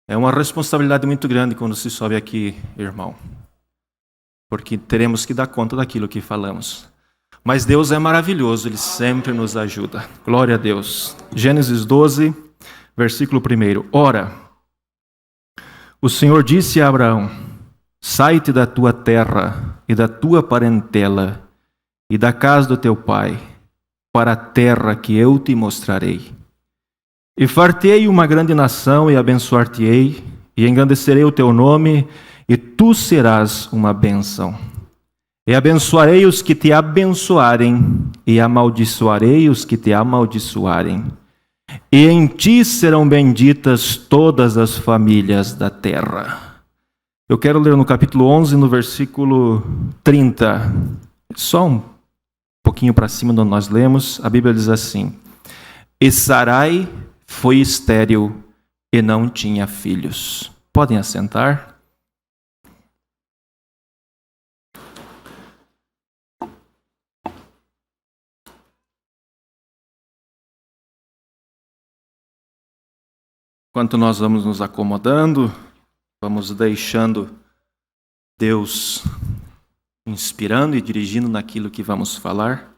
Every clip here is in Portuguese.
É uma responsabilidade muito grande quando se sobe aqui, irmão. Porque teremos que dar conta daquilo que falamos. Mas Deus é maravilhoso, Ele sempre nos ajuda. Glória a Deus. Gênesis 12, versículo 1. Ora, o Senhor disse a Abraão: sai-te da tua terra e da tua parentela e da casa do teu pai, para a terra que eu te mostrarei. E far-te-ei uma grande nação, e abençoar-te-ei, e engrandecerei o teu nome, e tu serás uma bênção. E abençoarei os que te abençoarem, e amaldiçoarei os que te amaldiçoarem. E em ti serão benditas todas as famílias da terra. Eu quero ler no capítulo 11, no versículo 30. Só um pouquinho para cima onde nós lemos, a Bíblia diz assim: E Sarai foi estéril e não tinha filhos. Podem assentar. Enquanto nós vamos nos acomodando, vamos deixando Deus inspirando e dirigindo naquilo que vamos falar.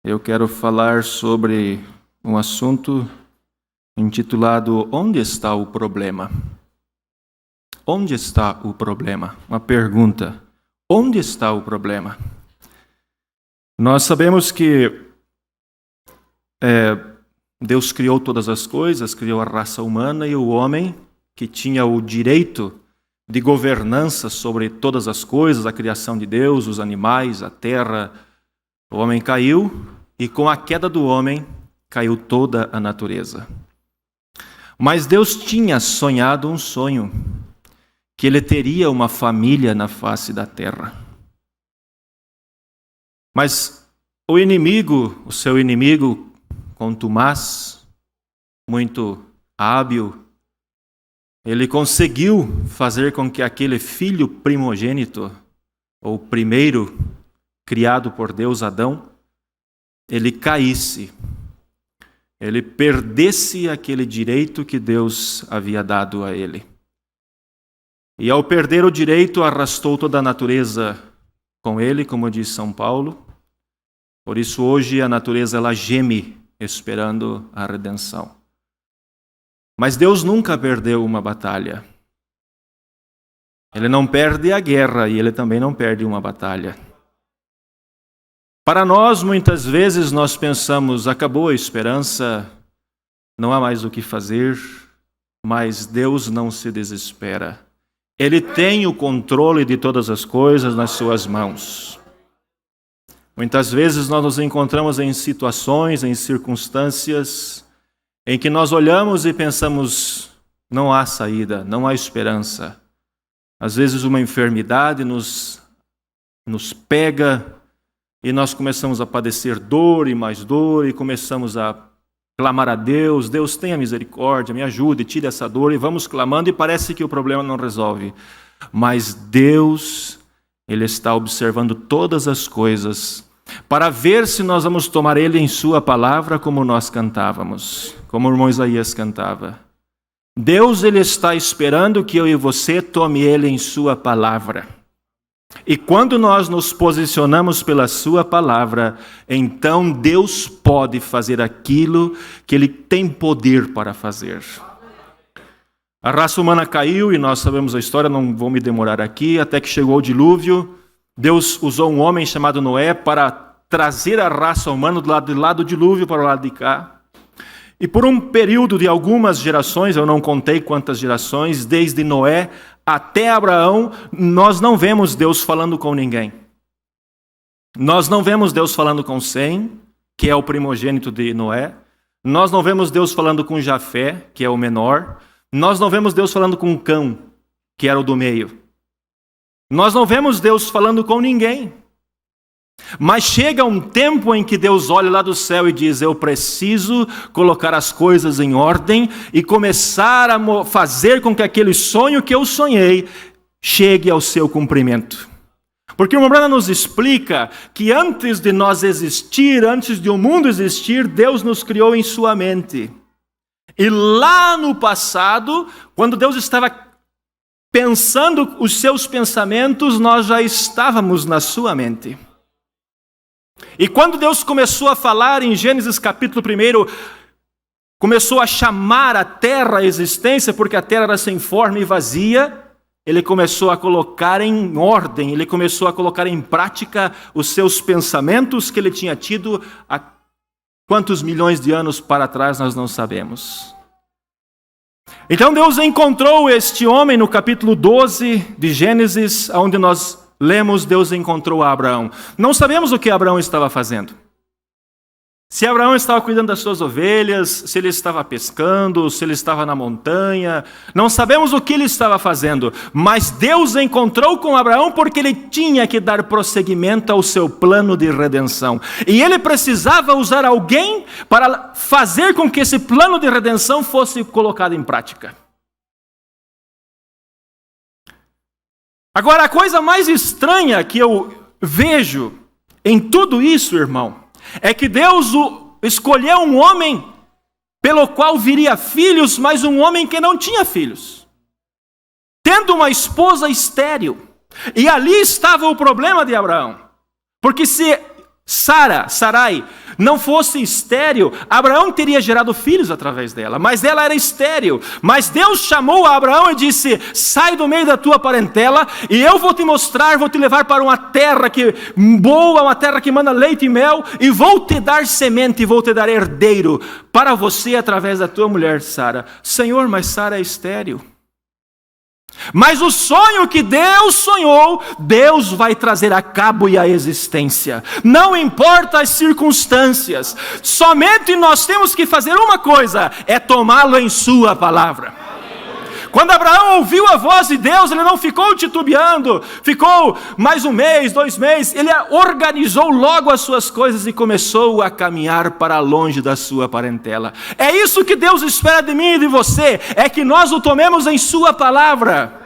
Eu quero falar sobre um assunto intitulado Onde está o problema? Onde está o problema? Uma pergunta. Onde está o problema? Nós sabemos que Deus criou todas as coisas, criou a raça humana e o homem, que tinha o direito de governança sobre todas as coisas, a criação de Deus, os animais, a terra. O homem caiu e com a queda do homem caiu toda a natureza. Mas Deus tinha sonhado um sonho, que ele teria uma família na face da terra. Mas o inimigo, o seu inimigo contumaz, muito hábil, ele conseguiu fazer com que aquele filho primogênito, ou primeiro criado por Deus, Adão, ele caísse. Ele perdesse aquele direito que Deus havia dado a ele. E ao perder o direito, arrastou toda a natureza com ele, como diz São Paulo. Por isso hoje a natureza ela geme, esperando a redenção. Mas Deus nunca perdeu uma batalha. Ele não perde a guerra e ele também não perde uma batalha. Para nós, muitas vezes, nós pensamos, acabou a esperança, não há mais o que fazer, mas Deus não se desespera. Ele tem o controle de todas as coisas nas suas mãos. Muitas vezes nós nos encontramos em situações, em circunstâncias, em que nós olhamos e pensamos, não há saída, não há esperança. Às vezes uma enfermidade nos pega e nós começamos a padecer dor e começamos a clamar a Deus, Deus tenha misericórdia, me ajude, tire essa dor, e vamos clamando e parece que o problema não resolve. Mas Deus, Ele está observando todas as coisas para ver se nós vamos tomar Ele em Sua palavra como nós cantávamos, como o irmão Isaías cantava. Deus, Ele está esperando que eu e você tome Ele em Sua palavra. E quando nós nos posicionamos pela Sua palavra, então Deus pode fazer aquilo que Ele tem poder para fazer. A raça humana caiu e nós sabemos a história, não vou me demorar aqui, até que chegou o dilúvio. Deus usou um homem chamado Noé para trazer a raça humana do lado do dilúvio para o lado de cá. E por um período de algumas gerações, eu não contei quantas gerações, desde Noé até Abraão, nós não vemos Deus falando com ninguém. Nós não vemos Deus falando com Sem, que é o primogênito de Noé. Nós não vemos Deus falando com Jafé, que é o menor. Nós não vemos Deus falando com Cão, que era o do meio. Nós não vemos Deus falando com ninguém. Mas chega um tempo em que Deus olha lá do céu e diz, eu preciso colocar as coisas em ordem e começar a fazer com que aquele sonho que eu sonhei chegue ao seu cumprimento. Porque o irmão Branham nos explica que antes de nós existir, antes de o mundo existir, Deus nos criou em sua mente. E lá no passado, quando Deus estava pensando os seus pensamentos, nós já estávamos na sua mente. E quando Deus começou a falar em Gênesis capítulo 1, começou a chamar a terra à existência, porque a terra era sem forma e vazia, Ele começou a colocar em ordem, Ele começou a colocar em prática os seus pensamentos que Ele tinha tido há quantos milhões de anos para trás, nós não sabemos. Então Deus encontrou este homem no capítulo 12 de Gênesis, onde nós lemos, Deus encontrou Abraão. Não sabemos o que Abraão estava fazendo. Se Abraão estava cuidando das suas ovelhas, se ele estava pescando, se ele estava na montanha, não sabemos o que ele estava fazendo, mas Deus encontrou com Abraão porque ele tinha que dar prosseguimento ao seu plano de redenção. E ele precisava usar alguém para fazer com que esse plano de redenção fosse colocado em prática. Agora, a coisa mais estranha que eu vejo em tudo isso, irmão, é que Deus escolheu um homem pelo qual viria filhos, mas um homem que não tinha filhos, tendo uma esposa estéril. E ali estava o problema de Abraão, porque se Sarai não fosse estéril, Abraão teria gerado filhos através dela, mas ela era estéril. Mas Deus chamou a Abraão e disse: sai do meio da tua parentela e eu vou te mostrar, vou te levar para uma terra que boa, uma terra que manda leite e mel, e vou te dar semente, vou te dar herdeiro para você através da tua mulher Sara. Senhor, mas Sara é estéril. Mas o sonho que Deus sonhou, Deus vai trazer a cabo e a existência. Não importa as circunstâncias, somente nós temos que fazer uma coisa, é tomá-lo em sua palavra. Quando Abraão ouviu a voz de Deus, ele não ficou titubeando, ficou mais 1 mês, 2 meses, ele organizou logo as suas coisas e começou a caminhar para longe da sua parentela. É isso que Deus espera de mim e de você, é que nós o tomemos em sua palavra.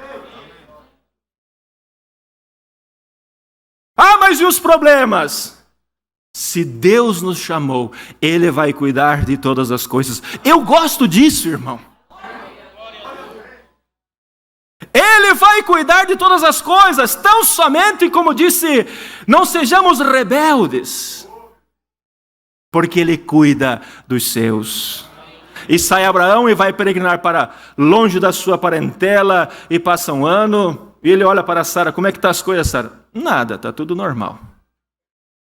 Ah, mas e os problemas? Se Deus nos chamou, Ele vai cuidar de todas as coisas. Eu gosto disso, irmão. Ele vai cuidar de todas as coisas, tão somente como disse, não sejamos rebeldes, porque Ele cuida dos seus. E sai Abraão e vai peregrinar para longe da sua parentela, e passa 1 ano, e ele olha para Sara: como é que está as coisas, Sara? Nada, está tudo normal.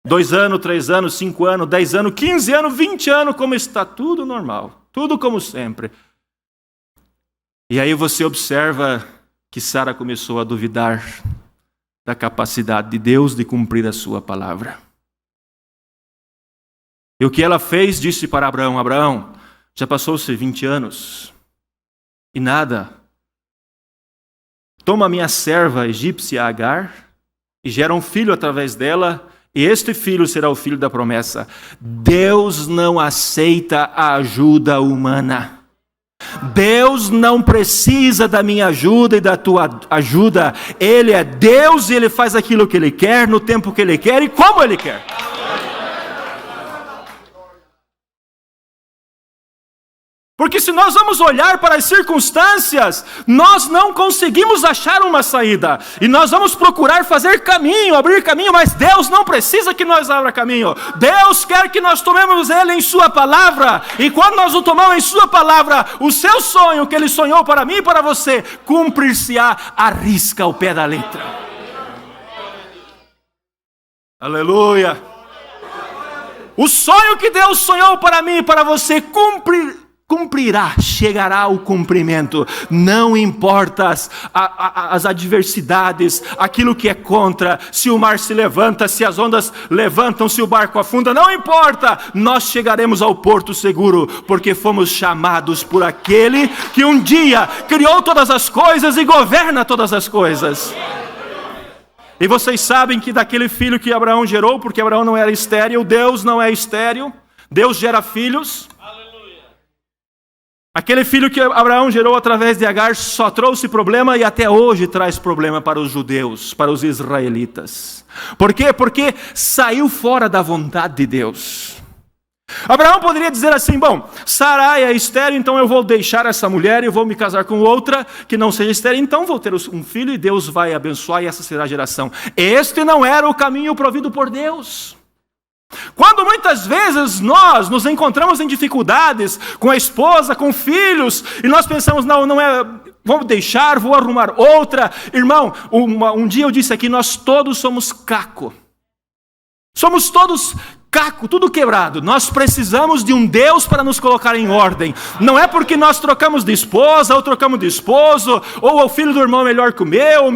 2 anos, 3 anos, 5 anos, 10 anos, 15 anos, 20 anos, como está tudo normal, tudo como sempre. E aí você observa que Sara começou a duvidar da capacidade de Deus de cumprir a sua palavra. E o que ela fez, disse para Abraão: Abraão, já passou-se 20 anos e nada. Toma minha serva egípcia Agar e gera um filho através dela, e este filho será o filho da promessa. Deus não aceita a ajuda humana. Deus não precisa da minha ajuda e da tua ajuda. Ele é Deus e Ele faz aquilo que Ele quer, no tempo que Ele quer e como Ele quer. Porque se nós vamos olhar para as circunstâncias, nós não conseguimos achar uma saída. E nós vamos procurar fazer caminho, abrir caminho, mas Deus não precisa que nós abra caminho. Deus quer que nós tomemos Ele em sua palavra. E quando nós o tomamos em sua palavra, o seu sonho que Ele sonhou para mim e para você, cumprir-se-á à risca ao pé da letra. Aleluia! O sonho que Deus sonhou para mim e para você, cumprirá, chegará ao cumprimento. Não importa as adversidades, aquilo que é contra, se o mar se levanta, se as ondas levantam, se o barco afunda, não importa, nós chegaremos ao porto seguro, porque fomos chamados por aquele que um dia criou todas as coisas e governa todas as coisas. E vocês sabem que daquele filho que Abraão gerou, porque Abraão não era estéril, Deus não é estéril, Deus gera filhos. Aquele filho que Abraão gerou através de Agar só trouxe problema e até hoje traz problema para os judeus, para os israelitas. Por quê? Porque saiu fora da vontade de Deus. Abraão poderia dizer assim: bom, Sarai é estéril, então eu vou deixar essa mulher e vou me casar com outra que não seja estéril, então vou ter um filho e Deus vai abençoar e essa será a geração. Este não era o caminho provido por Deus. Quando muitas vezes nós nos encontramos em dificuldades com a esposa, com filhos, e nós pensamos, não é, vou deixar, vou arrumar outra. Irmão, um dia eu disse aqui, nós todos somos caco. Somos todos caco, tudo quebrado. Nós precisamos de um Deus para nos colocar em ordem. Não é porque nós trocamos de esposa, ou trocamos de esposo, ou o filho do irmão é melhor que o meu.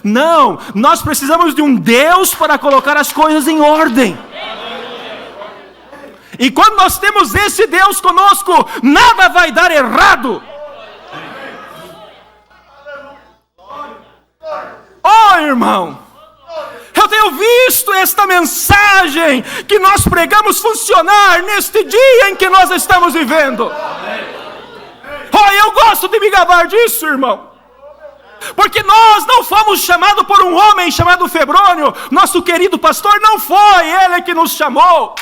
Não, nós precisamos de um Deus para colocar as coisas em ordem. E quando nós temos esse Deus conosco, nada vai dar errado. Oh, irmão, eu tenho visto esta mensagem que nós pregamos funcionar neste dia em que nós estamos vivendo. Oh, eu gosto de me gabar disso, irmão. Porque nós não fomos chamados por um homem chamado Febrônio. Nosso querido pastor, não foi ele que nos chamou.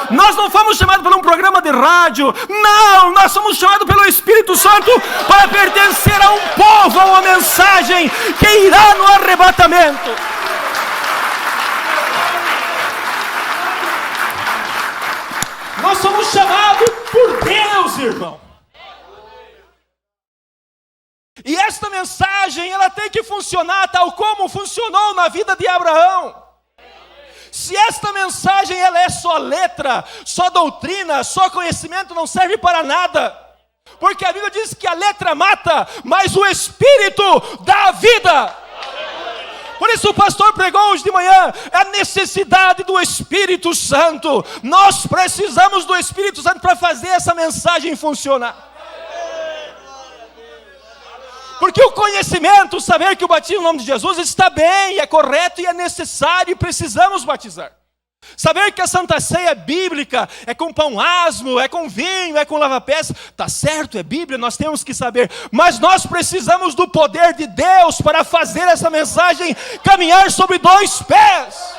Nós não fomos chamados por um programa de rádio. Não, nós somos chamados pelo Espírito Santo para pertencer a um povo, a uma mensagem que irá no arrebatamento. Nós somos chamados por Deus, irmão. E esta mensagem, ela tem que funcionar tal como funcionou na vida de Abraão. Se esta mensagem ela é só letra, só doutrina, só conhecimento, não serve para nada. Porque a Bíblia diz que a letra mata, mas o Espírito dá vida. Por isso o pastor pregou hoje de manhã a necessidade do Espírito Santo. Nós precisamos do Espírito Santo para fazer essa mensagem funcionar. Porque o conhecimento, saber que o batismo no nome de Jesus está bem, é correto e é necessário e precisamos batizar. Saber que a Santa Ceia é bíblica, é com pão asmo, é com vinho, é com lava-pés, está certo, é Bíblia, nós temos que saber. Mas nós precisamos do poder de Deus para fazer essa mensagem caminhar sobre dois pés.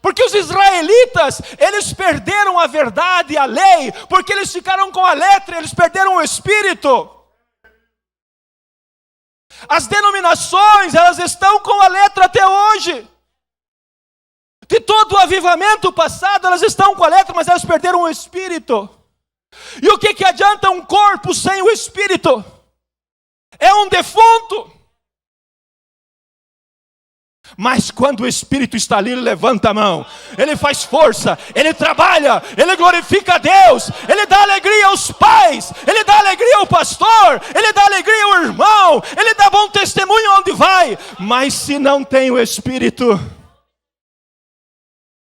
Porque os israelitas, eles perderam a verdade, a lei, porque eles ficaram com a letra, eles perderam o Espírito. As denominações, elas estão com a letra até hoje. De todo o avivamento passado, elas estão com a letra, mas elas perderam o Espírito. E o que adianta um corpo sem o Espírito? É um defunto. Mas quando o Espírito está ali, ele levanta a mão, ele faz força, ele trabalha, ele glorifica a Deus, ele dá alegria aos pais, ele dá alegria ao pastor, ele dá alegria ao irmão, ele dá bom testemunho onde vai. Mas se não tem o Espírito,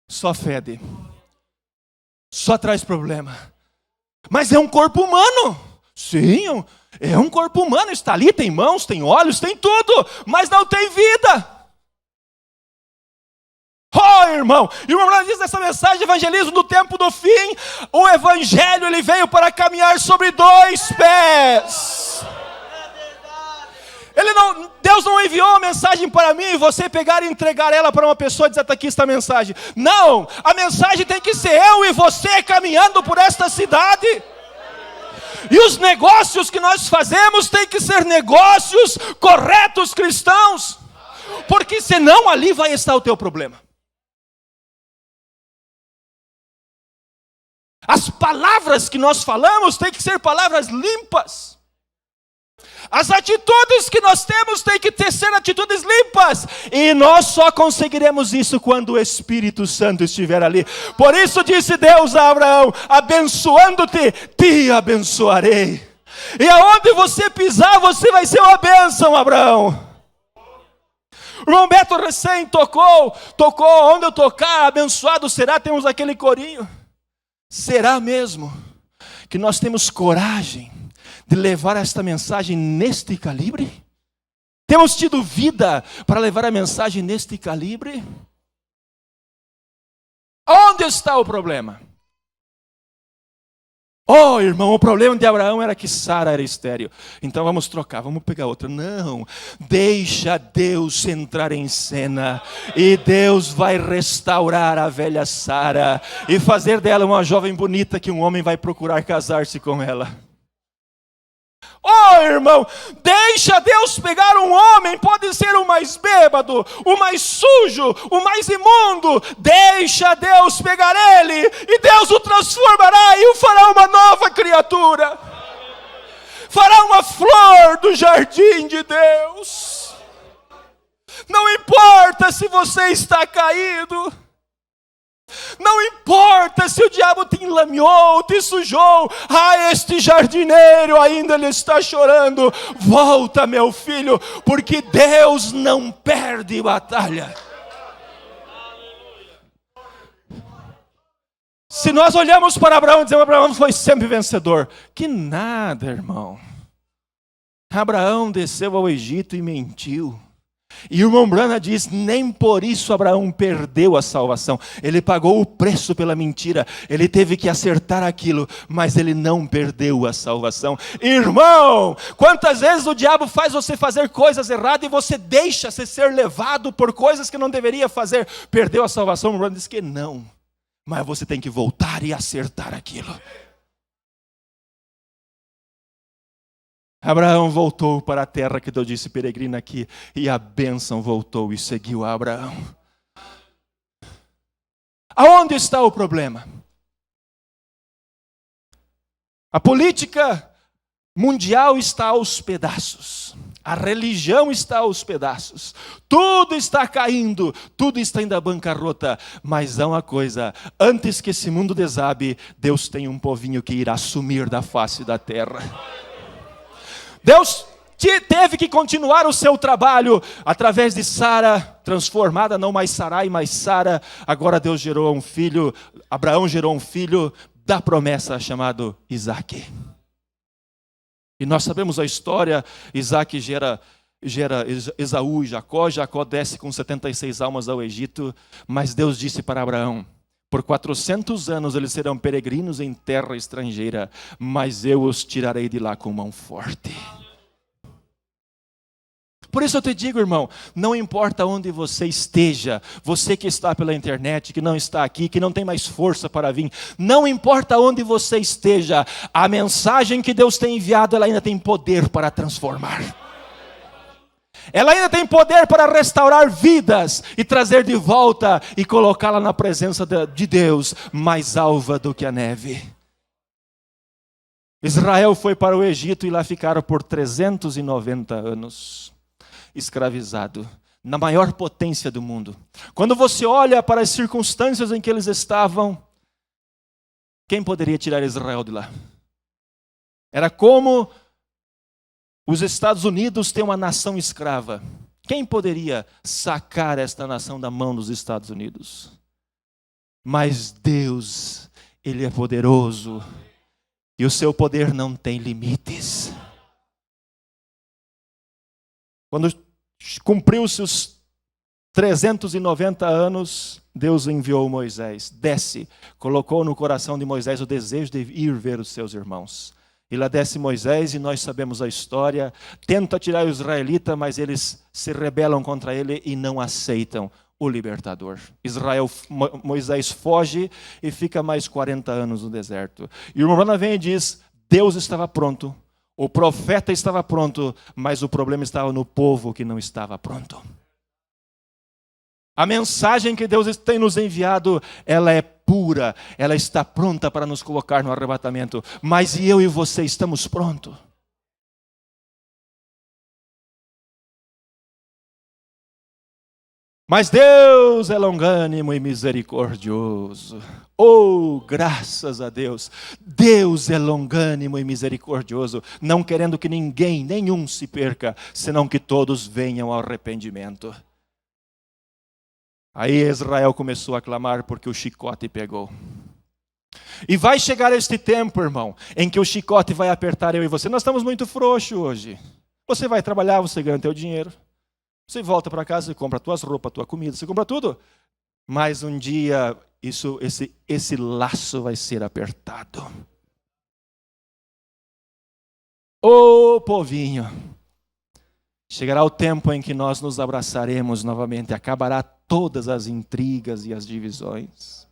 só fede, só traz problema. Mas é um corpo humano, sim, é um corpo humano, está ali, tem mãos, tem olhos, tem tudo, mas não tem vida. Oh, irmão, e o irmão diz nessa mensagem de evangelismo do tempo do fim, o evangelho ele veio para caminhar sobre dois pés. Deus não enviou a mensagem para mim e você pegar e entregar ela para uma pessoa e dizer, está aqui esta mensagem. Não, a mensagem tem que ser eu e você caminhando por esta cidade. E os negócios que nós fazemos tem que ser negócios corretos cristãos. Porque senão ali vai estar o teu problema. As palavras que nós falamos têm que ser palavras limpas. As atitudes que nós temos têm que ser atitudes limpas. E nós só conseguiremos isso quando o Espírito Santo estiver ali. Por isso disse Deus a Abraão, abençoando-te, te abençoarei. E aonde você pisar, você vai ser uma bênção, Abraão. O irmão Beto recém tocou, onde eu tocar, abençoado será, temos aquele corinho. Será mesmo que nós temos coragem de levar esta mensagem neste calibre? Temos tido vida para levar a mensagem neste calibre? Onde está o problema? Oh, irmão, o problema de Abraão era que Sara era estéril. Então vamos trocar, vamos pegar outra. Não, deixa Deus entrar em cena. E Deus vai restaurar a velha Sara e fazer dela uma jovem bonita que um homem vai procurar casar-se com ela. Oh, irmão, deixa Deus pegar um homem, pode ser o mais bêbado, o mais sujo, o mais imundo. Deixa Deus pegar ele e Deus o transformará e o fará uma nova criatura. Fará uma flor do jardim de Deus. Não importa se você está caído. Não importa se o diabo te enlameou, te sujou. Este jardineiro ainda ele está chorando. Volta, meu filho, porque Deus não perde batalha. Se nós olhamos para Abraão e dizemos que Abraão foi sempre vencedor. Que nada, irmão. Abraão desceu ao Egito e mentiu. E o irmão Branham diz, nem por isso Abraão perdeu a salvação. Ele pagou o preço pela mentira. Ele teve que acertar aquilo, mas ele não perdeu a salvação. Irmão, quantas vezes o diabo faz você fazer coisas erradas e você deixa-se ser levado por coisas que não deveria fazer. Perdeu a salvação? O irmão Branham diz que não. Mas você tem que voltar e acertar aquilo. Abraão voltou para a terra que Deus disse, peregrina aqui, e a bênção voltou e seguiu a Abraão. Aonde está o problema? A política mundial está aos pedaços. A religião está aos pedaços. Tudo está caindo, tudo está indo à bancarrota. Mas há uma coisa, antes que esse mundo desabe, Deus tem um povinho que irá sumir da face da terra. Deus teve que continuar o seu trabalho através de Sara, transformada, não mais Sarai, mas Sara. Agora Deus gerou um filho, Abraão gerou um filho da promessa chamado Isaque. E nós sabemos a história, Isaque gera Esaú e Jacó. Jacó desce com 76 almas ao Egito, mas Deus disse para Abraão, por 400 anos eles serão peregrinos em terra estrangeira, mas eu os tirarei de lá com mão forte. Por isso eu te digo, irmão, não importa onde você esteja, você que está pela internet, que não está aqui, que não tem mais força para vir, não importa onde você esteja, a mensagem que Deus tem enviado, ela ainda tem poder para transformar. Ela ainda tem poder para restaurar vidas e trazer de volta e colocá-la na presença de Deus, mais alva do que a neve. Israel foi para o Egito e lá ficaram por 390 anos. Escravizado, na maior potência do mundo. Quando você olha para as circunstâncias em que eles estavam, quem poderia tirar Israel de lá? Era como os Estados Unidos têm uma nação escrava. Quem poderia sacar esta nação da mão dos Estados Unidos? Mas Deus, Ele é poderoso e o seu poder não tem limites. Quando cumpriu-se os 390 anos, Deus enviou Moisés. Desce, colocou no coração de Moisés o desejo de ir ver os seus irmãos. E lá desce Moisés e nós sabemos a história. Tenta tirar o israelita, mas eles se rebelam contra ele e não aceitam o libertador. Moisés foge e fica mais 40 anos no deserto. E o irmão vem e diz, Deus estava pronto. O profeta estava pronto, mas o problema estava no povo que não estava pronto. A mensagem que Deus tem nos enviado, ela é pura, ela está pronta para nos colocar no arrebatamento. Mas eu e você estamos prontos? Mas Deus é longânimo e misericordioso. Oh, graças a Deus. Deus é longânimo e misericordioso, não querendo que nenhum se perca, senão que todos venham ao arrependimento. Aí Israel começou a clamar porque o chicote pegou. E vai chegar este tempo, irmão, em que o chicote vai apertar eu e você. Nós estamos muito frouxos hoje. Você vai trabalhar, você ganha teu dinheiro. Você volta para casa, você compra tuas roupas, tua comida, você compra tudo. Mas um dia esse laço vai ser apertado. Ô povinho, chegará o tempo em que nós nos abraçaremos novamente, acabará todas as intrigas e as divisões.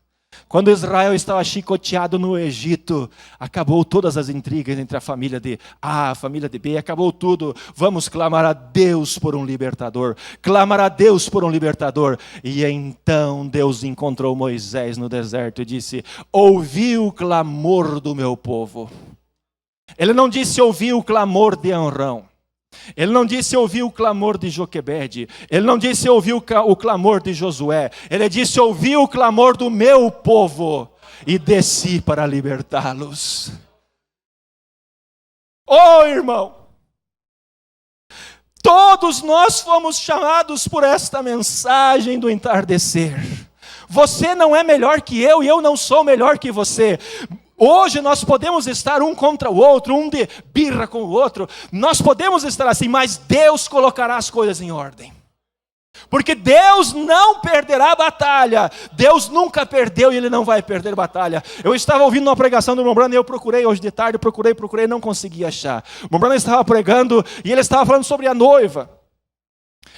Quando Israel estava chicoteado no Egito, acabou todas as intrigas entre a família de A, a família de B, acabou tudo. Vamos clamar a Deus por um libertador, clamar a Deus por um libertador. E então Deus encontrou Moisés no deserto e disse: ouvi o clamor do meu povo. Ele não disse ouvi o clamor de Amrão. Ele não disse ouvir o clamor de Joquebede. Ele não disse ouvir o clamor de Josué. Ele disse ouvir o clamor do meu povo e desci para libertá-los. Oh, irmão, todos nós fomos chamados por esta mensagem do entardecer. Você não é melhor que eu e eu não sou melhor que você. Hoje nós podemos estar um contra o outro, um de birra com o outro. Nós podemos estar assim, mas Deus colocará as coisas em ordem. Porque Deus não perderá a batalha. Deus nunca perdeu e Ele não vai perder batalha. Eu estava ouvindo uma pregação do irmão Branham e eu procurei hoje de tarde, procurei, não consegui achar. O irmão Branham estava pregando e ele estava falando sobre a noiva.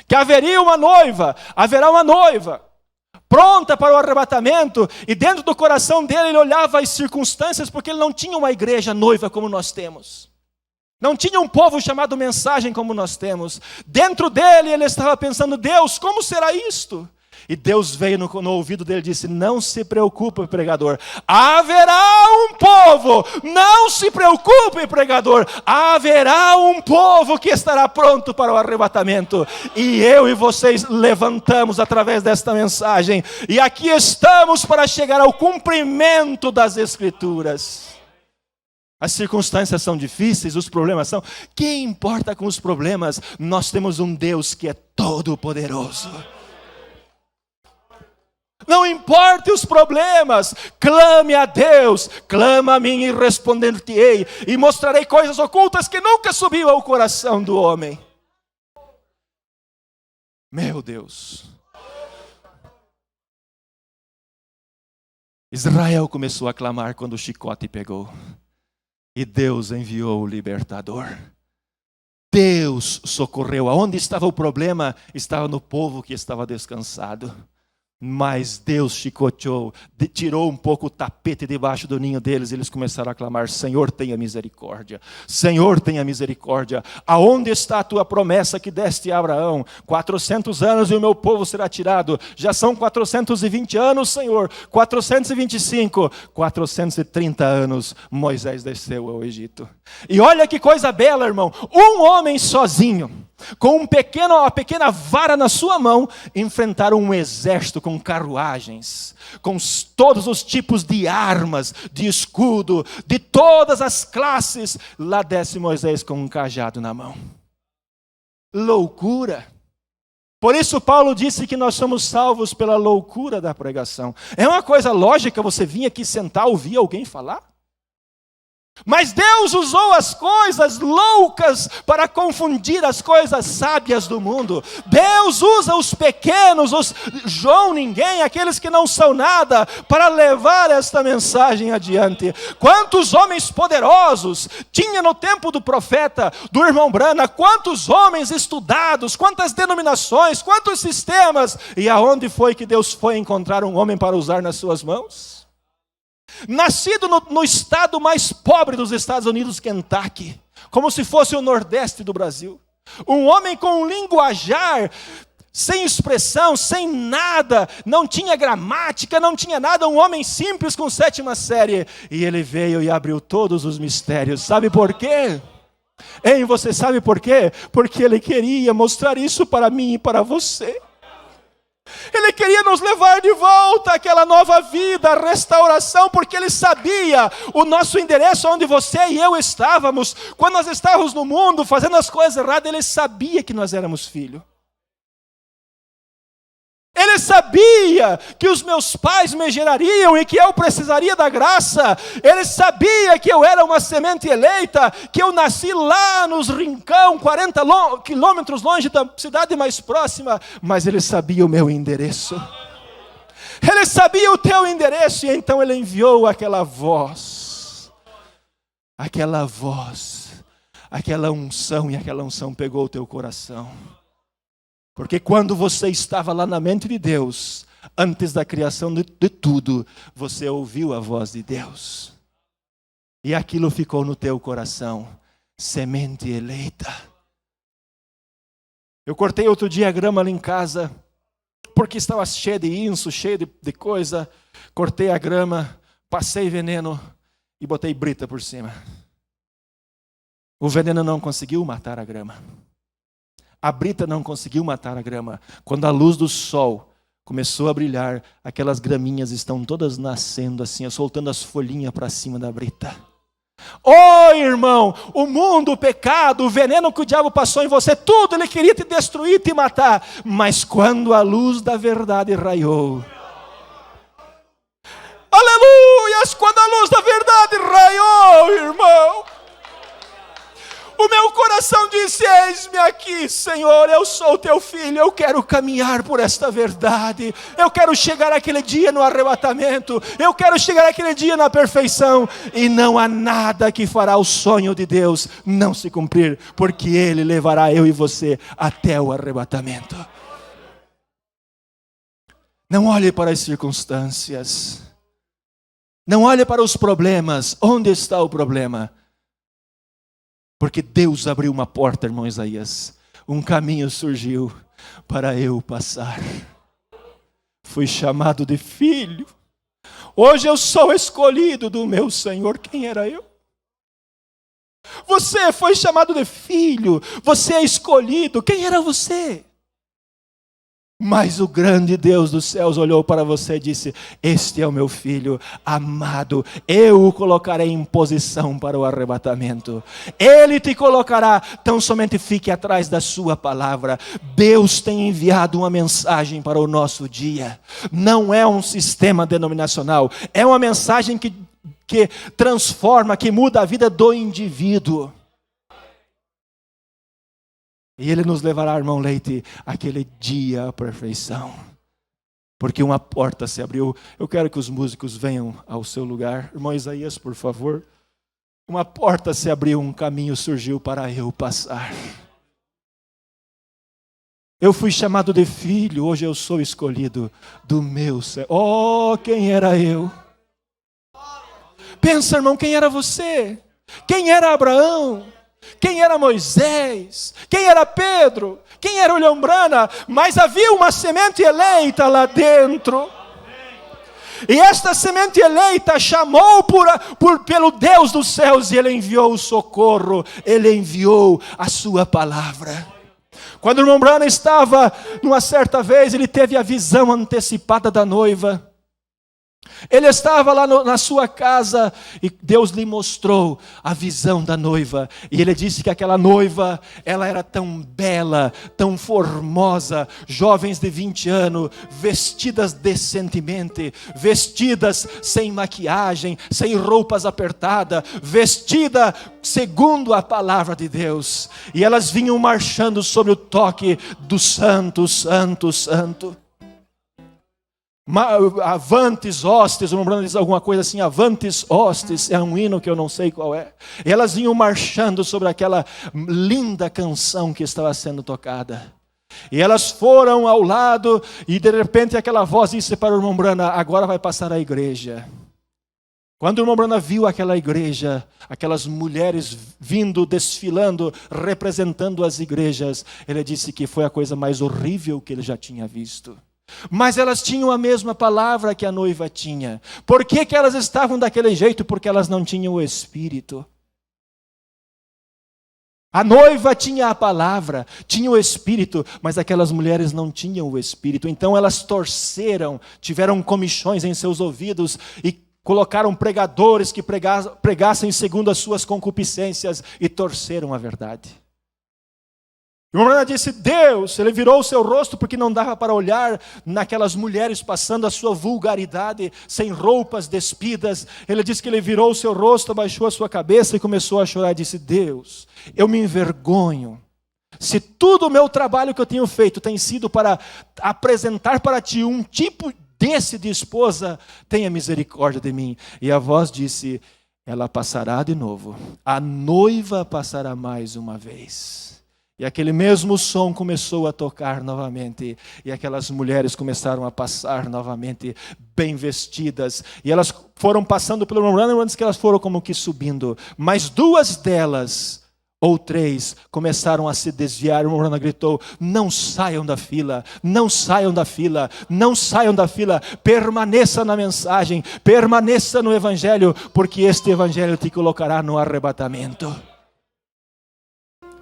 Que haverá uma noiva. Pronta para o arrebatamento, e dentro do coração dele ele olhava as circunstâncias, porque ele não tinha uma igreja noiva como nós temos, não tinha um povo chamado mensagem como nós temos. Dentro dele ele estava pensando: Deus, como será isto? E Deus veio no ouvido dele e disse: não se preocupe, pregador, haverá um povo. Não se preocupe, pregador, haverá um povo que estará pronto para o arrebatamento. E eu e vocês levantamos através desta mensagem, e aqui estamos para chegar ao cumprimento das Escrituras. As circunstâncias são difíceis, os problemas são. Quem importa com os problemas? Nós temos um Deus que é todo-poderoso. Não importa os problemas, clame a Deus, clama a mim e responder-te-ei, e mostrarei coisas ocultas que nunca subiu ao coração do homem. Meu Deus. Israel começou a clamar quando o chicote pegou, e Deus enviou o libertador. Deus socorreu. Aonde estava o problema? Estava no povo que estava descansado. Mas Deus chicoteou, tirou um pouco o tapete debaixo do ninho deles, e eles começaram a clamar: Senhor, tenha misericórdia, Senhor, tenha misericórdia. Aonde está a tua promessa que deste a Abraão? 400 anos e o meu povo será tirado. Já são 420 anos, Senhor, 425, 430 anos, Moisés desceu ao Egito. E olha que coisa bela, irmão, um homem sozinho, com uma pequena vara na sua mão, enfrentaram um exército com carruagens, com todos os tipos de armas, de escudo, de todas as classes. Lá desce Moisés com um cajado na mão. Loucura! Por isso Paulo disse que nós somos salvos pela loucura da pregação. É uma coisa lógica você vir aqui sentar, ouvir alguém falar? Mas Deus usou as coisas loucas para confundir as coisas sábias do mundo. Deus usa os pequenos, os João ninguém, aqueles que não são nada, para levar esta mensagem adiante. Quantos homens poderosos tinha no tempo do profeta, do irmão Branham, quantos homens estudados, quantas denominações, quantos sistemas, e aonde foi que Deus foi encontrar um homem para usar nas suas mãos? Nascido no estado mais pobre dos Estados Unidos, Kentucky, como se fosse o nordeste do Brasil. Um homem com um linguajar sem expressão, sem nada, não tinha gramática, não tinha nada, um homem simples com 7ª série. E ele veio e abriu todos os mistérios. Sabe por quê? Hein, você sabe por quê? Porque ele queria mostrar isso para mim e para você. Ele queria nos levar de volta àquela nova vida, à restauração, porque ele sabia o nosso endereço, onde você e eu estávamos. Quando nós estávamos no mundo fazendo as coisas erradas, ele sabia que nós éramos filhos. Ele sabia que os meus pais me gerariam e que eu precisaria da graça. Ele sabia que eu era uma semente eleita, que eu nasci lá nos Rincão, 40 quilômetros longe da cidade mais próxima. Mas ele sabia o meu endereço. Ele sabia o teu endereço, e então ele enviou aquela voz. aquela unção, e aquela unção pegou o teu coração. Porque quando você estava lá na mente de Deus, antes da criação de tudo, você ouviu a voz de Deus. E aquilo ficou no teu coração, semente eleita. Eu cortei outro dia a grama ali em casa, porque estava cheio de inso, cheio de coisa. Cortei a grama, passei veneno e botei brita por cima. O veneno não conseguiu matar a grama. A brita não conseguiu matar a grama. Quando a luz do sol começou a brilhar, aquelas graminhas estão todas nascendo assim, soltando as folhinhas para cima da brita. Oh, irmão, o mundo, o pecado, o veneno que o diabo passou em você, tudo ele queria te destruir, te matar. Mas quando a luz da verdade raiou, aleluias, quando a luz da verdade raiou, irmão, o meu coração disse: eis-me aqui, Senhor, eu sou teu filho, eu quero caminhar por esta verdade, eu quero chegar aquele dia no arrebatamento, eu quero chegar aquele dia na perfeição, e não há nada que fará o sonho de Deus não se cumprir, porque Ele levará eu e você até o arrebatamento. Não olhe para as circunstâncias, não olhe para os problemas. Onde está o problema? Porque Deus abriu uma porta, irmão Isaías. Um caminho surgiu para eu passar. Fui chamado de filho. Hoje eu sou escolhido do meu Senhor. Quem era eu? Você foi chamado de filho. Você é escolhido. Quem era você? Mas o grande Deus dos céus olhou para você e disse: este é o meu filho amado, eu o colocarei em posição para o arrebatamento. Ele te colocará, tão somente fique atrás da sua palavra. Deus tem enviado uma mensagem para o nosso dia. Não é um sistema denominacional, é uma mensagem que transforma, que muda a vida do indivíduo. E Ele nos levará, irmão Leite, aquele dia à perfeição. Porque uma porta se abriu. Eu quero que os músicos venham ao seu lugar. Irmão Isaías, por favor. Uma porta se abriu, um caminho surgiu para eu passar. Eu fui chamado de filho, hoje eu sou escolhido do meu Senhor. Oh, quem era eu? Pensa, irmão, quem era você? Quem era Abraão? Quem era Moisés? Quem era Pedro? Quem era William Branham? Mas havia uma semente eleita lá dentro. E esta semente eleita chamou pelo Deus dos céus, e Ele enviou o socorro, Ele enviou a sua palavra. Quando o irmão Branham estava, numa certa vez, ele teve a visão antecipada da noiva. Ele estava lá na sua casa e Deus lhe mostrou a visão da noiva. E ele disse que aquela noiva, ela era tão bela, tão formosa, jovens de 20 anos, vestidas decentemente, vestidas sem maquiagem, sem roupas apertadas, vestida segundo a palavra de Deus. E elas vinham marchando sobre o toque do santo, santo, santo. Avantes hostes, o Bruno diz alguma coisa assim, avantes hostes, é um hino que eu não sei qual é. E elas vinham marchando sobre aquela linda canção que estava sendo tocada. E elas foram ao lado, e de repente aquela voz disse para o irmão Branham: agora vai passar a igreja. Quando o irmão Branham viu aquela igreja, aquelas mulheres vindo, desfilando, representando as igrejas, ele disse que foi a coisa mais horrível que ele já tinha visto. Mas elas tinham a mesma palavra que a noiva tinha. Por que elas estavam daquele jeito? Porque elas não tinham o Espírito. A noiva tinha a palavra, tinha o Espírito, mas aquelas mulheres não tinham o Espírito. Então elas torceram, tiveram comichões em seus ouvidos e colocaram pregadores que pregassem segundo as suas concupiscências e torceram a verdade. O irmão disse: Deus, ele virou o seu rosto porque não dava para olhar naquelas mulheres passando a sua vulgaridade, sem roupas despidas. Ele disse que ele virou o seu rosto, abaixou a sua cabeça e começou a chorar. E disse: Deus, eu me envergonho. Se todo o meu trabalho que eu tenho feito tem sido para apresentar para ti um tipo desse de esposa, tenha misericórdia de mim. E a voz disse: ela passará de novo. A noiva passará mais uma vez. E aquele mesmo som começou a tocar novamente. E aquelas mulheres começaram a passar novamente, bem vestidas. E elas foram passando pelo runner antes que elas foram como que subindo. Mas 2 delas, ou 3, começaram a se desviar. O Morana gritou: não saiam da fila, não saiam da fila, não saiam da fila. Permaneça na mensagem, permaneça no evangelho, porque este evangelho te colocará no arrebatamento.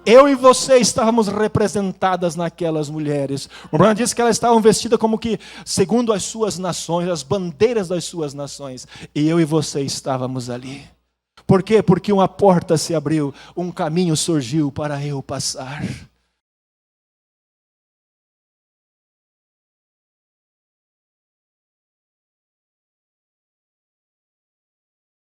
Eu e você estávamos representadas naquelas mulheres. O Branham disse que elas estavam vestidas como que segundo as suas nações, as bandeiras das suas nações. E eu e você estávamos ali. Por quê? Porque uma porta se abriu, um caminho surgiu para eu passar.